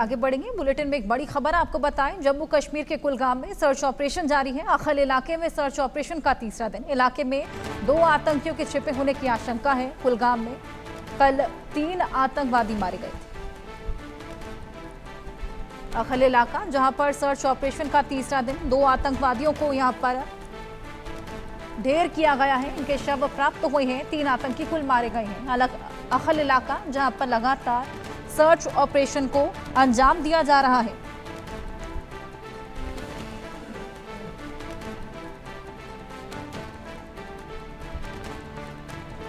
आगे बढ़ेंगे। बुलेटिन में एक बड़ी खबर आपको बताएं। जम्मू कश्मीर के कुलगाम में सर्च ऑपरेशन जारी है। अखल इलाके में सर्च ऑपरेशन का तीसरा दिन। इलाके में 2 आतंकियों के छिपे होने की आशंका है। कुलगाम में कल 3 आतंकवादी मारे गए थे। अखल इलाका जहां पर सर्च ऑपरेशन का तीसरा दिन, 2 आतंकवादियों को यहां पर ढेर किया गया है। इनके शव प्राप्त हुए हैं। 3 आतंकी कुल मारे गए हैं। अखल इलाका जहां पर लगातार सर्च ऑपरेशन को अंजाम दिया जा रहा है।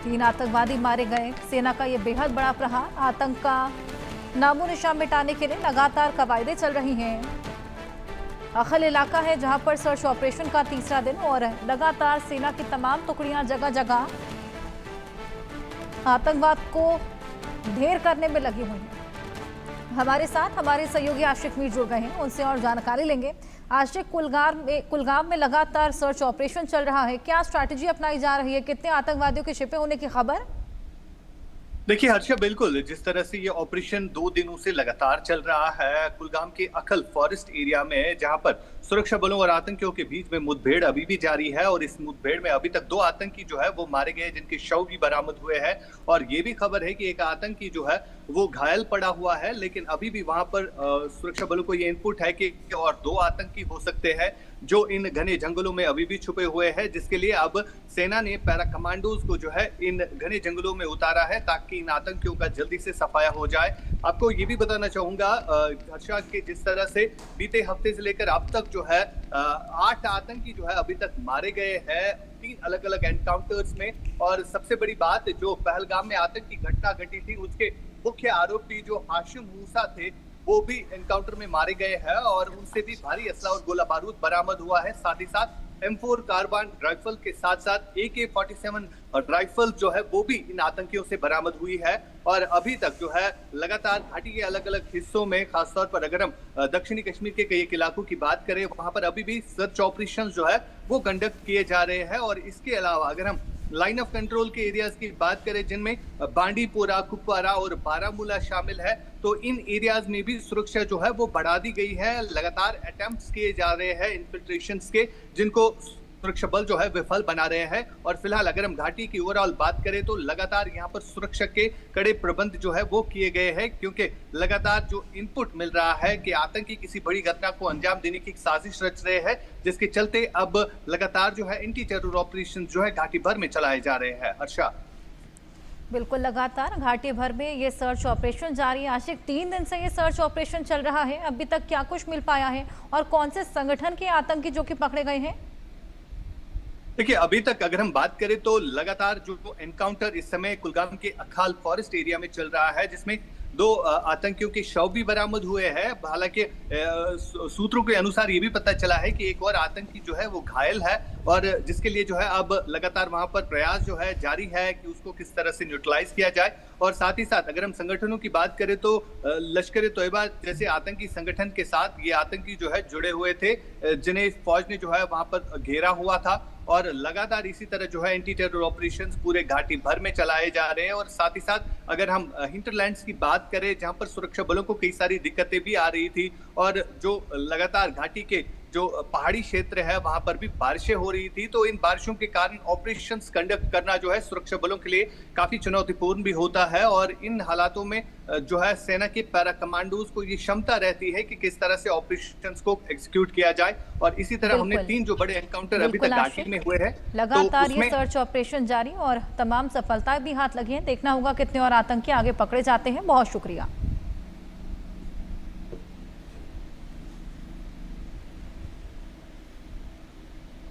तीन आतंकवादी मारे गए। सेना का यह बेहद बड़ा प्रहार। आतंक का नामो निशान मिटाने के लिए लगातार कवायदें चल रही हैं। अखल इलाका है जहां पर सर्च ऑपरेशन का तीसरा दिन और लगातार सेना की तमाम टुकड़ियां जगह जगह आतंकवाद को ढेर करने में लगी हुई हैं। हमारे साथ हमारे सहयोगी आशिक मीर जुड़ गए हैं, उनसे और जानकारी लेंगे। आशिक, कुलगाम में लगातार सर्च ऑपरेशन चल रहा है, क्या स्ट्रैटेजी अपनाई जा रही है? कितने आतंकवादियों के छिपे होने की खबर? देखिए हर्षा, बिल्कुल जिस तरह से ये ऑपरेशन 2 दिनों से लगातार चल रहा है कुलगाम के अखल फॉरेस्ट एरिया में, जहां पर सुरक्षा बलों और आतंकियों के बीच में मुठभेड़ अभी भी जारी है और इस मुठभेड़ में अभी तक 2 आतंकी जो है वो मारे गए, जिनके शव भी बरामद हुए हैं। और ये भी खबर है कि एक आतंकी जो है वो घायल पड़ा हुआ है, लेकिन अभी भी वहां पर सुरक्षा बलों को ये इनपुट है कि और 2 आतंकी हो सकते हैं जो इन घने जंगलों में अभी भी छुपे हुए हैं, जिसके लिए अब सेना ने पैरा कमांडोज को जो है इन घने जंगलों में उतारा है ताकि इन आतंकियों का जल्दी से सफाया हो जाए। आपको ये भी बताना चाहूंगा हर्षा कि जिस तरह से बीते हफ्ते से लेकर अब तक जो है 8 आतंकी जो है अभी तक मारे गए हैं 3 अलग अलग एनकाउंटर्स में। और सबसे बड़ी बात, जो पहलगाम में आतंकी घटना घटी थी उसके मुख्य आरोपी जो हाशिम मूसा थे वो भी एनकाउंटर में मारे गए हैं और उनसे भी भारी असला और गोला बारूद बरामद हुआ है। साथ ही साथ M4 कार्बाइन राइफल के साथ साथ AK-47 राइफल जो है वो भी इन आतंकियों से बरामद हुई है। और अभी तक जो है लगातार घाटी के अलग अलग हिस्सों में, खासतौर पर अगर हम दक्षिणी कश्मीर के कई इलाकों की बात करें, वहां पर अभी भी सर्च ऑपरेशन जो है वो कंडक्ट किए जा रहे हैं। और इसके अलावा अगर हम लाइन ऑफ कंट्रोल के एरियाज की बात करें, जिनमें बांडीपोरा, कुपवारा और बारामूला शामिल है, तो इन एरियाज में भी सुरक्षा जो है वो बढ़ा दी गई है। लगातार अटेम्प्ट्स किए जा रहे हैं इन्फिल्ट्रेशंस के, जिनको सुरक्षा बल जो है विफल बना रहे हैं। और फिलहाल अगर हम घाटी की ओवरऑल बात करें तो लगातार यहाँ पर सुरक्षा के कड़े प्रबंध जो है वो किए गए हैं, क्योंकि लगातार जो इनपुट मिल रहा है कि आतंकी किसी बड़ी घटना को अंजाम देने की साजिश रच रहे हैं, जिसके चलते अब लगातार जो है एंटी टेरर ऑपरेशन जो है घाटी भर में चलाए जा रहे हैं। हर्षा, बिल्कुल, लगातार घाटी भर में ये सर्च ऑपरेशन जारी है। आशिक, 3 दिन से ये सर्च ऑपरेशन चल रहा है, अभी तक क्या कुछ मिल पाया है और कौन से संगठन के आतंकी जो कि पकड़े गए हैं? देखिए अभी तक अगर हम बात करें तो लगातार जो एनकाउंटर इस समय कुलगाम के अखाल फॉरेस्ट एरिया में चल रहा है, जिसमें 2 आतंकियों के शव भी बरामद हुए हैं। हालांकि सूत्रों के अनुसार ये भी पता चला है कि एक और आतंकी जो है वो घायल है और जिसके लिए जो है अब लगातार वहां पर प्रयास जो है जारी है कि उसको किस तरह से न्यूट्रलाइज किया जाए। और साथ ही साथ अगर हम संगठनों की बात करें तो लश्कर ए तोयबा जैसे आतंकी संगठन के साथ ये आतंकी जो है जुड़े हुए थे, जिन्हें फौज ने जो है वहां पर घेरा हुआ था। और लगातार इसी तरह जो है एंटी टेरर ऑपरेशंस पूरे घाटी भर में चलाए जा रहे हैं। और साथ ही साथ अगर हम हिंटरलैंड्स की बात करें, जहां पर सुरक्षा बलों को कई सारी दिक्कतें भी आ रही थी और जो लगातार घाटी के जो पहाड़ी क्षेत्र है वहां पर भी बारिशें हो रही थी, तो इन बारिशों के कारण ऑपरेशंस कंडक्ट करना जो है सुरक्षा बलों के लिए काफी चुनौतीपूर्ण भी होता है। और इन हालातों में जो है सेना के पैरा कमांडोज को ये क्षमता रहती है कि किस तरह से ऑपरेशंस को एग्जीक्यूट किया जाए। और इसी तरह हमने 3 जो बड़े एनकाउंटर अभी तक घाटी में हुए हैं, लगातार ये सर्च ऑपरेशन जारी और तमाम सफलताएं भी हाथ लगी हैं। देखना होगा कितने और आतंकी आगे पकड़े जाते हैं। बहुत शुक्रिया।